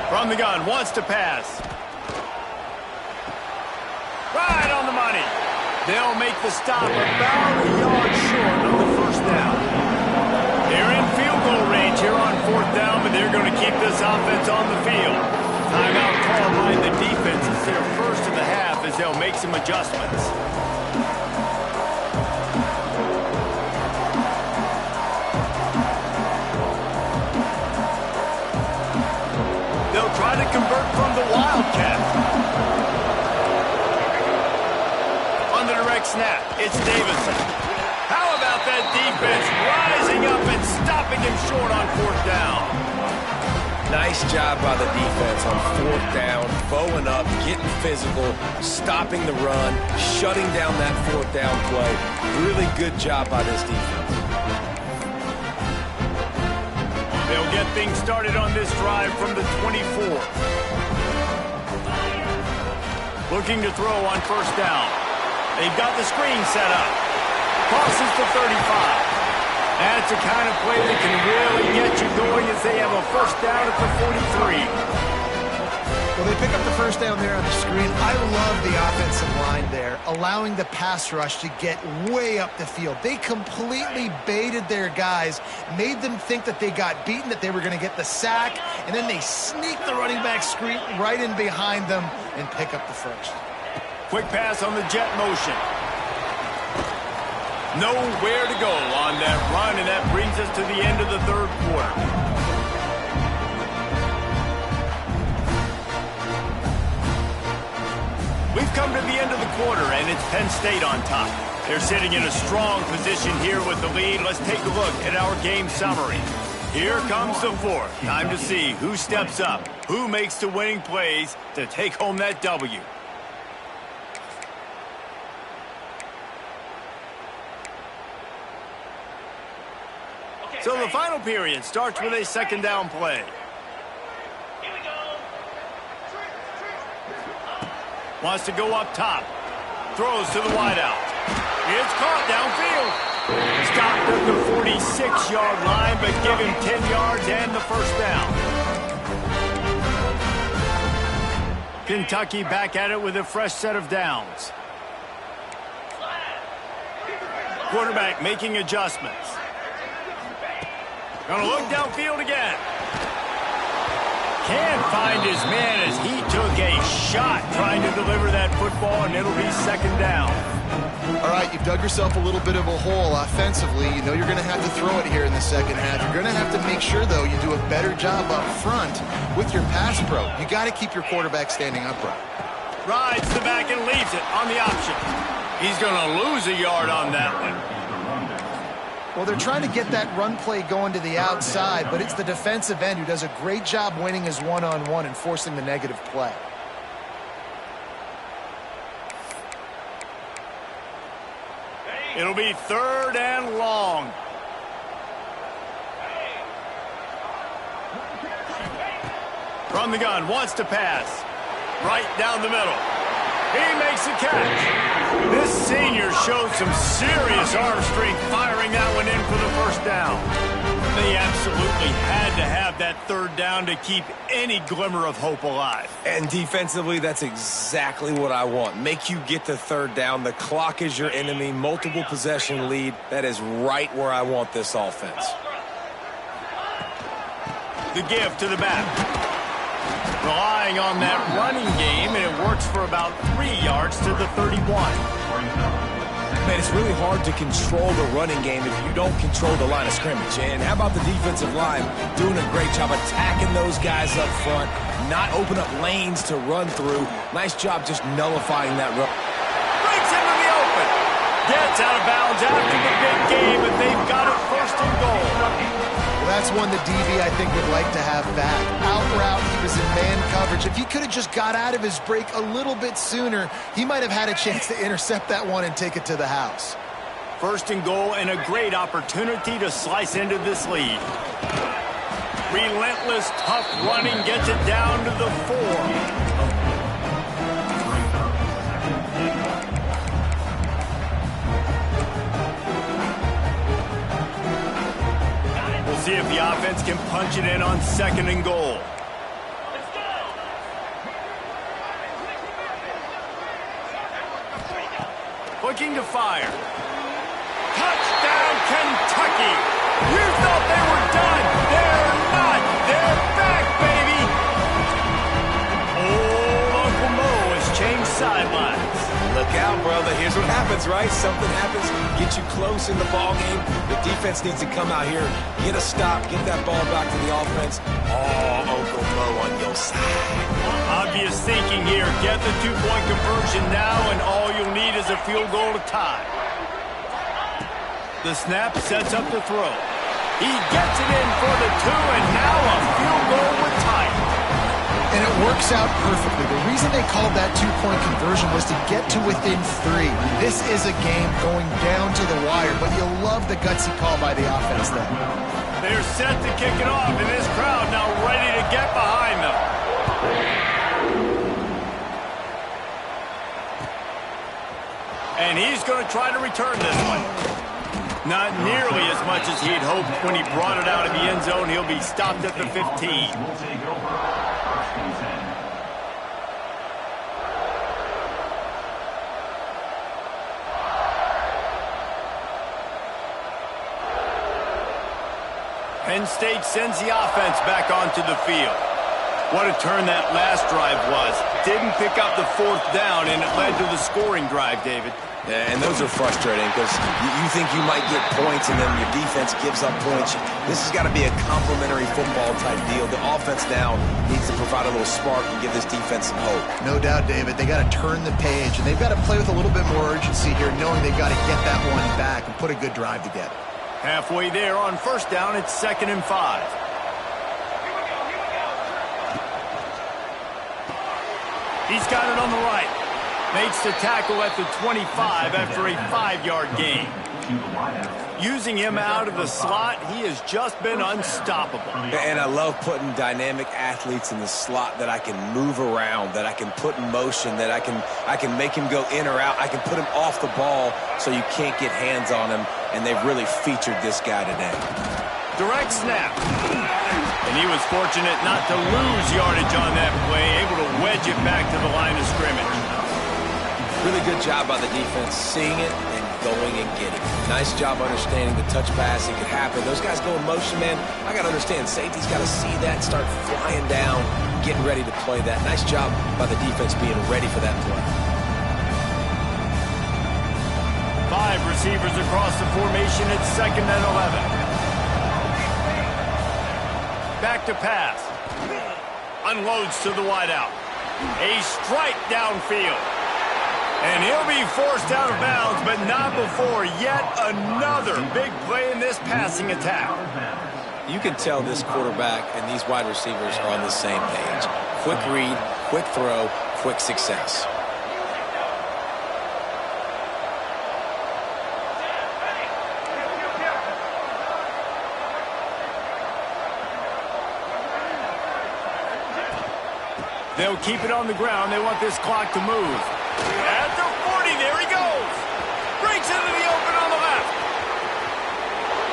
From the gun, wants to pass. Right on the money. They'll make the stop about a yard short of the first down. They're in field goal range here on fourth down, but they're going to keep this offense on the field. Timeout call by the defense. It's their first of the half as they'll make some adjustments. They'll try to convert from the Wildcat. On the direct snap, it's Davison. How about that defense rising up and stopping him short on fourth down? Nice job by the defense on fourth down, bowing up, getting physical, stopping the run, shutting down that fourth down play. Really good job by this defense. They'll get things started on this drive from the 24. Looking to throw on first down. They've got the screen set up. Crosses the 35. That's the kind of play that can really get you going as they have a first down at the 43. Well, they pick up the first down there on the screen. I love the offensive line there, allowing the pass rush to get way up the field. They completely baited their guys, made them think that they got beaten, that they were going to get the sack, and then they sneak the running back screen right in behind them and pick up the first. Quick pass on the jet motion. Nowhere to go on that run, and that brings us to the end of the third quarter. We've come to the end of the quarter, and it's Penn State on top. They're sitting in a strong position here with the lead. Let's take a look at our game summary. Here comes the fourth. Time to see who steps up, who makes the winning plays to take home that W. So the final period starts with a second down play. Wants to go up top. Throws to the wideout. It's caught downfield. Stopped at the 46-yard line, but give him 10 yards and the first down. Kentucky back at it with a fresh set of downs. Quarterback making adjustments. Gonna look downfield again. Can't find his man as he took a shot trying to deliver that football, and it'll be second down. All right, you've dug yourself a little bit of a hole offensively. You know you're going to have to throw it here in the second half. You're going to have to make sure, though, you do a better job up front with your pass pro. You got to keep your quarterback standing upright. Rides the back and leaves it on the option. He's going to lose a yard on that one. Well, they're trying to get that run play going to the outside, but it's the defensive end who does a great job winning his one-on-one and forcing the negative play. It'll be third and long. From the gun, wants to pass. Right down the middle. He makes the catch. This senior showed some serious arm strength firing that one in for the first down. They absolutely had to have that third down to keep any glimmer of hope alive. And defensively, that's exactly what I want. Make you get the third down. The clock is your enemy. Multiple possession lead. That is right where I want this offense. The give to the back. Relying on that running game, and it works for about 3 yards to the 31. Man, it's really hard to control the running game if you don't control the line of scrimmage. And how about the defensive line doing a great job attacking those guys up front, not open up lanes to run through. Nice job just nullifying that run. Breaks into the open. Gets out of bounds after the big game, and they've got it first and goal. That's one that DB, I think, would like to have back. Out route, he was in man coverage. If he could have just got out of his break a little bit sooner, he might have had a chance to intercept that one and take it to the house. First and goal, and a great opportunity to slice into this lead. Relentless, tough running gets it down to the 4. See if the offense can punch it in on second and goal. Quick looking to fire. Touchdown, Kentucky! You thought they were done. They're not. They're back, baby. Old Uncle Mo has changed sidelines. Look out, brother. Here's what happens, right? Something happens, get you close in the ball game. The defense needs to come out here, get a stop, get that ball back to the offense. Oh, Uncle Mo on your side. Obvious thinking here. Get the two-point conversion now, and all you'll need is a field goal to tie. The snap sets up the throw. He gets it in for the two, and now a field goal would tie it. And it works out perfectly. The reason they called that two-point conversion was to get to within 3. This is a game going down to the wire, but you'll love the gutsy call by the offense then. They're set to kick it off, and this crowd now ready to get behind them. And he's going to try to return this one. Not nearly as much as he'd hoped when he brought it out of the end zone. He'll be stopped at the 15. Will take over. First and 10. Penn State sends the offense back onto the field. What a turn that last drive was. Didn't pick up the 4th down, and it led to the scoring drive, David. Yeah, and those are frustrating because you think you might get points and then your defense gives up points. This has got to be a complementary football type deal. The offense now needs to provide a little spark and give this defense some hope. No doubt, David. They got to turn the page, and they've got to play with a little bit more urgency here, knowing they've got to get that one back and put a good drive together. Halfway there on first down, it's 2nd and 5. He's got it on the right. Makes the tackle at the 25 after a 5-yard gain. Using him out of the slot, he has just been unstoppable. And I love putting dynamic athletes in the slot that I can move around, that I can put in motion, that I can make him go in or out. I can put him off the ball so you can't get hands on him, and they've really featured this guy today. Direct snap. And he was fortunate not to lose yardage on that play, able to wedge it back to the line of scrimmage. Really good job by the defense, seeing it and going and getting it. Nice job understanding the touch pass. It could happen. Those guys go in motion, man. I got to understand, safety's got to see that, start flying down, getting ready to play that. Nice job by the defense being ready for that play. 5 receivers across the formation. It's 2nd and 11. Back to pass. Unloads to the wideout. A strike downfield. And he'll be forced out of bounds, but not before yet another big play in this passing attack. You can tell this quarterback and these wide receivers are on the same page. Quick read, quick throw, quick success. They'll keep it on the ground. They want this clock to move. At the 40, there he goes. Breaks into the open on the left.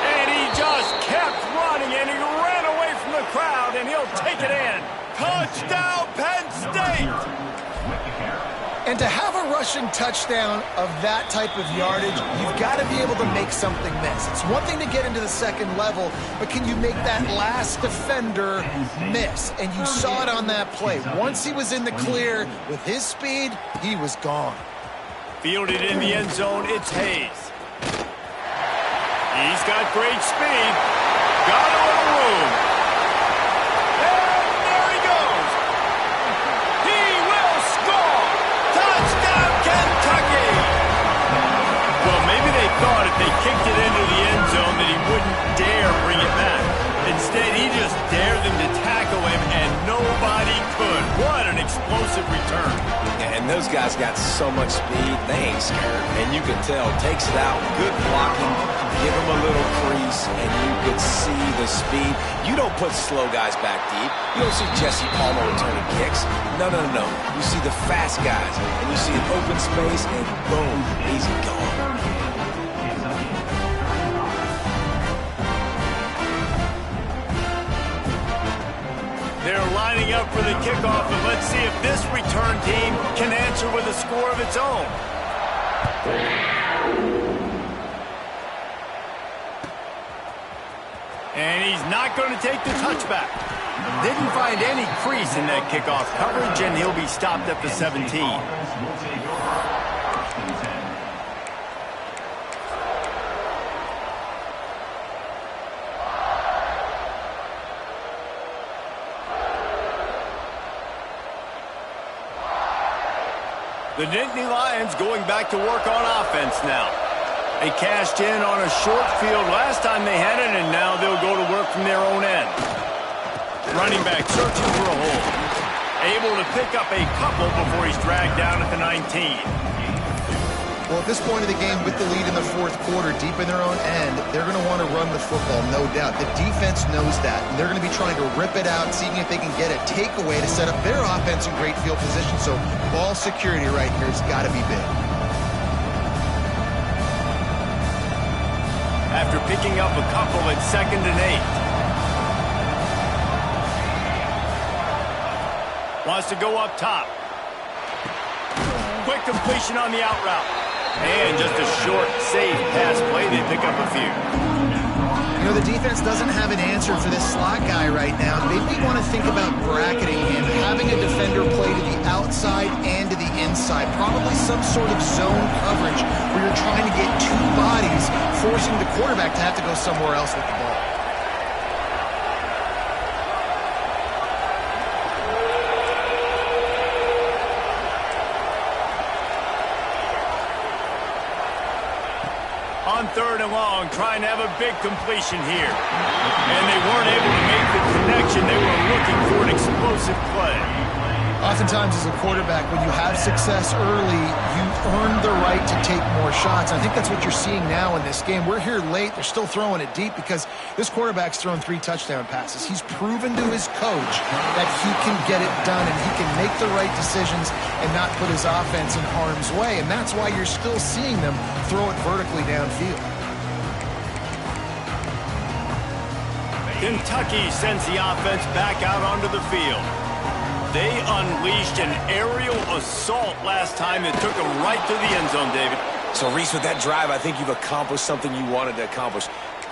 And he just kept running, and he ran away from the crowd, and he'll take it in. Touchdown, Penn State! And to have a rushing touchdown of that type of yardage, you've got to be able to make something miss. It's one thing to get into the second level, but can you make that last defender miss? And you saw it on that play. Once he was in the clear with his speed, he was gone. Fielded in the end zone, it's Hayes. He's got great speed. Got a little room. And there he goes. He will score. Touchdown, Kentucky. Well, maybe they thought if they kicked it into the end zone that he wouldn't dare bring it back. Instead, he just dared them to tackle him, and nobody could. What an explosive return. And those guys got so much speed, they ain't scared. And you can tell, takes it out, good blocking, give him a little crease, and you could see the speed. You don't put slow guys back deep. You don't see Jesse Palmer returning kicks. No. You see the fast guys, and you see an open space, and boom, he's gone. They're lining up for the kickoff, and let's see if this return team can answer with a score of its own. And he's not going to take the touchback. Didn't find any crease in that kickoff coverage, and he'll be stopped at the 17. The Nittany Lions going back to work on offense now. They cashed in on a short field last time they had it, and now they'll go to work from their own end. Running back searching for a hole. Able to pick up a couple before he's dragged down at the 19. Well, at this point of the game, with the lead in the fourth quarter, deep in their own end, they're going to want to run the football, no doubt. The defense knows that, and they're going to be trying to rip it out, seeing if they can get a takeaway to set up their offense in great field position. So ball security right here has got to be big. After picking up a couple at 2nd and 8. Wants to go up top. Quick completion on the out route. And just a short, safe pass play. They pick up a few. You know, the defense doesn't have an answer for this slot guy right now. They may want to think about bracketing him, having a defender play to the outside and to the inside. Probably some sort of zone coverage where you're trying to get two bodies, forcing the quarterback to have to go somewhere else with the ball. On 3rd and long, trying to have a big completion here. And they weren't able to make the connection. They were looking for an explosive play. Oftentimes as a quarterback, when you have success early, you earn the right to take more shots. I think that's what you're seeing now in this game. We're here late. They're still throwing it deep because this quarterback's thrown 3 touchdown passes. He's proven to his coach that he can get it done and he can make the right decisions and not put his offense in harm's way. And that's why you're still seeing them throw it vertically downfield. Kentucky sends the offense back out onto the field. They unleashed an aerial assault last time that took them right to the end zone, David. So, Reese, with that drive, I think you've accomplished something you wanted to accomplish.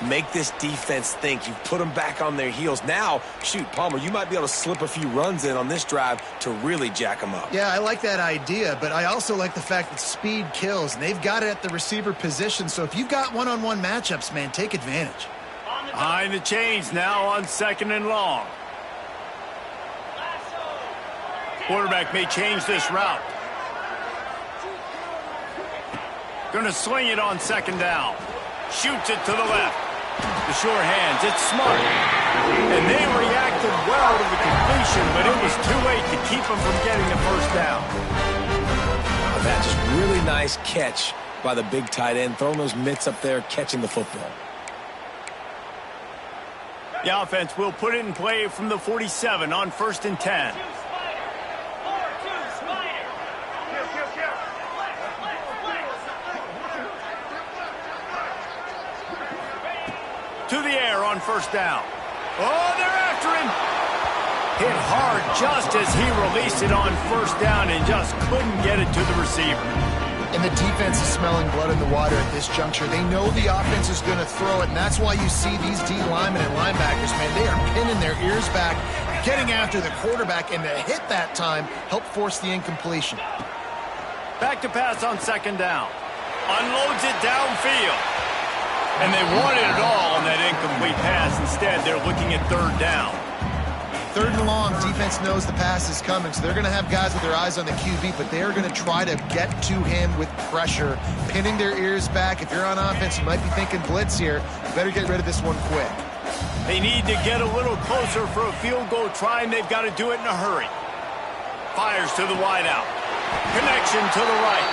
Make this defense think. You've put them back on their heels. Now, shoot, Palmer, you might be able to slip a few runs in on this drive to really jack them up. Yeah, I like that idea, but I also like the fact that speed kills, and they've got it at the receiver position. So if you've got one-on-one matchups, man, take advantage. Behind the chains now on 2nd and long. Quarterback may change this route. Going to swing it on 2nd down. Shoots it to the left. The sure hands. It's smart. And they reacted well to the completion, but it was too late to keep them from getting the first down. That just really nice catch by the big tight end, throwing those mitts up there, catching the football. The offense will put it in play from the 47 on 1st and 10. To the air on 1st down. Oh, they're after him. Hit hard just as he released it on 1st down and just couldn't get it to the receiver. And the defense is smelling blood in the water at this juncture. They know the offense is going to throw it, and that's why you see these D linemen and linebackers, man, they are pinning their ears back, getting after the quarterback, and to hit that time, help force the incompletion. Back to pass on 2nd down. Unloads it downfield. And they wanted it all on that incomplete pass. Instead, they're looking at 3rd down. 3rd and long, defense knows the pass is coming, so they're going to have guys with their eyes on the QB, but they are going to try to get to him with pressure, pinning their ears back. If you're on offense, you might be thinking blitz here. You better get rid of this one quick. They need to get a little closer for a field goal try, and they've got to do it in a hurry. Fires to the wideout. Connection to the right.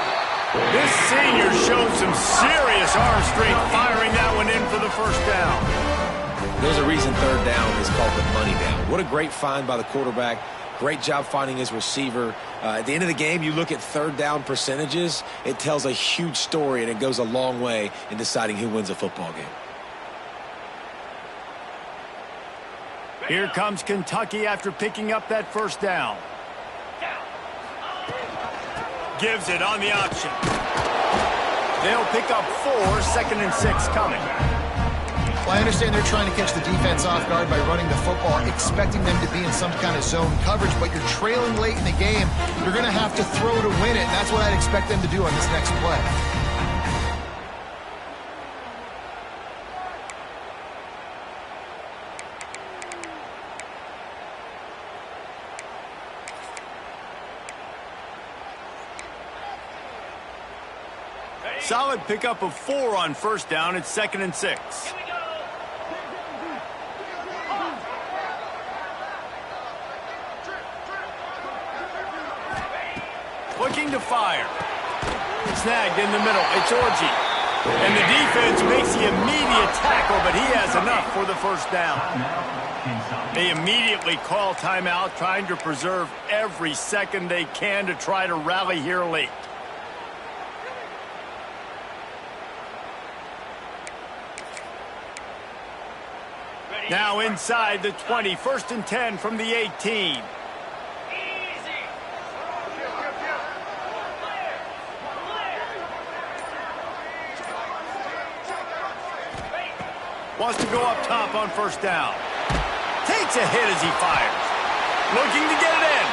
This senior showed some serious arm strength firing that one in for the 1st down. There's a reason 3rd down is called the money down. What a great find by the quarterback. Great job finding his receiver. At the end of the game, you look at 3rd down percentages. It tells a huge story, and it goes a long way in deciding who wins a football game. Here comes Kentucky after picking up that 1st down. Gives it on the option. They'll pick up 4, 2nd and 6 coming. Well, I understand they're trying to catch the defense off guard by running the football, expecting them to be in some kind of zone coverage, but you're trailing late in the game. You're going to have to throw to win it, and that's what I'd expect them to do on this next play. Solid pickup of 4 on 1st down. It's 2nd and 6. Looking to fire. Snagged in the middle. It's Orji. And the defense makes the immediate tackle, but he has enough for the 1st down. They immediately call timeout, trying to preserve every second they can to try to rally here late. Now inside the 20, 1st and 10 from the 18. Wants to go up top on 1st down. Takes a hit as he fires. Looking to get it in.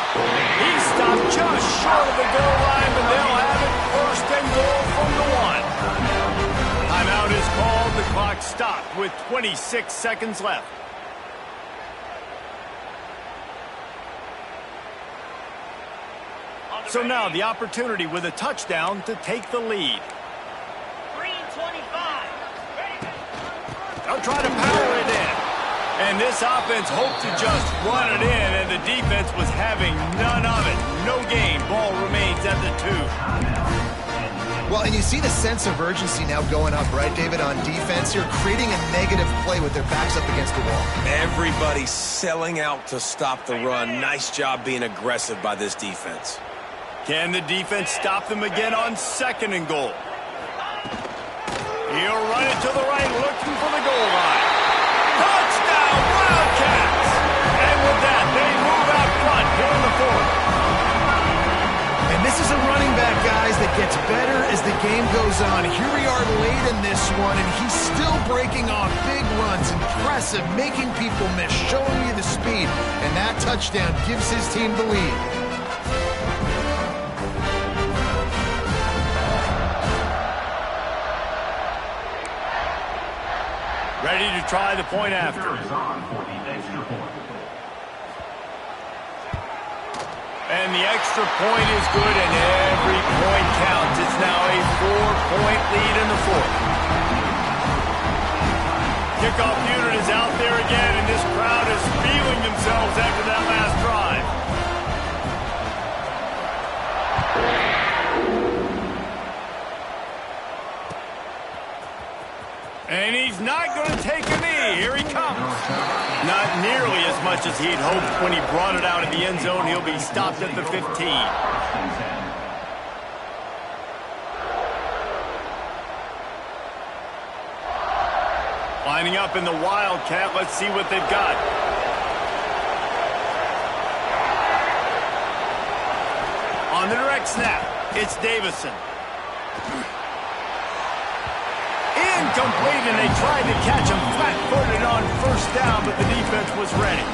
He's stopped just short of the goal line, but they'll have it 1st and goal from the 1. Timeout is called. The clock stopped with 26 seconds left. So now the opportunity with a touchdown to take the lead. They'll try to power it in. And this offense hoped to just run it in, and the defense was having none of it. No gain. Ball remains at the 2. Well, and you see the sense of urgency now going up, right, David, on defense here, creating a negative play with their backs up against the wall. Everybody's selling out to stop the run. Nice job being aggressive by this defense. Can the defense stop them again on 2nd and goal? He'll run it to the right, looking for the goal line. Touchdown, Wildcats! And with that, they move out front here in the 4th. And this is a running back, guys, that gets better as the game goes on. Here we are late in this one, and he's still breaking off big runs. Impressive, making people miss, showing you the speed. And that touchdown gives his team the lead. Ready to try the point after. And the extra point is good, and every point counts. It's now a 4-point lead in the 4th. Kickoff unit is out there again, and this crowd is feeling themselves after that last drive. And he's not going to take a knee. Here he comes. Not nearly as much as he'd hoped when he brought it out of the end zone. He'll be stopped at the 15. Lining up in the Wildcat. Let's see what they've got. On the direct snap, it's Davison. Incomplete, and they tried to catch him flat-footed on 1st down, but the defense was ready.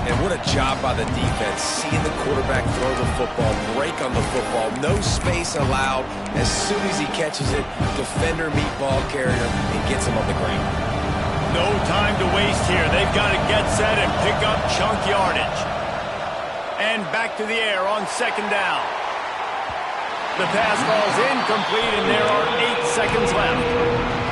And what a job by the defense, seeing the quarterback throw the football, break on the football, no space allowed. As soon as he catches it, defender meet ball carrier and gets him on the ground. No time to waste here. They've got to get set and pick up chunk yardage. And back to the air on 2nd down. The pass falls incomplete, and there are 8 seconds left.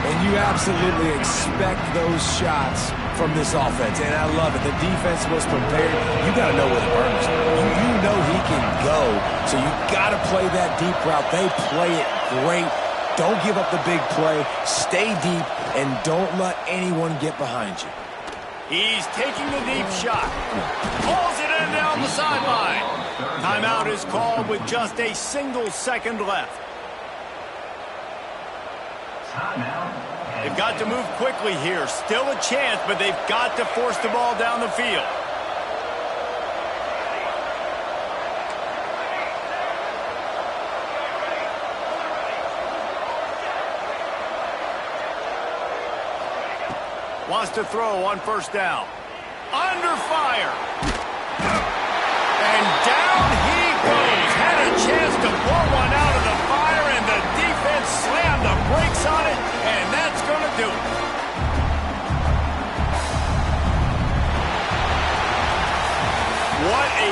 And you absolutely expect those shots from this offense, and I love it. The defense was prepared. You got to know where the burners are. You know he can go, so you got to play that deep route. They play it great. Don't give up the big play. Stay deep, and don't let anyone get behind you. He's taking the deep shot. Pulls it in down the sideline. Timeout is called with just a single second left. They've got to move quickly here. Still a chance, but they've got to force the ball down the field. Wants to throw on first down. Under fire. And down he goes. Had a chance to blow one out of the fire, and the defense slammed the brakes on it.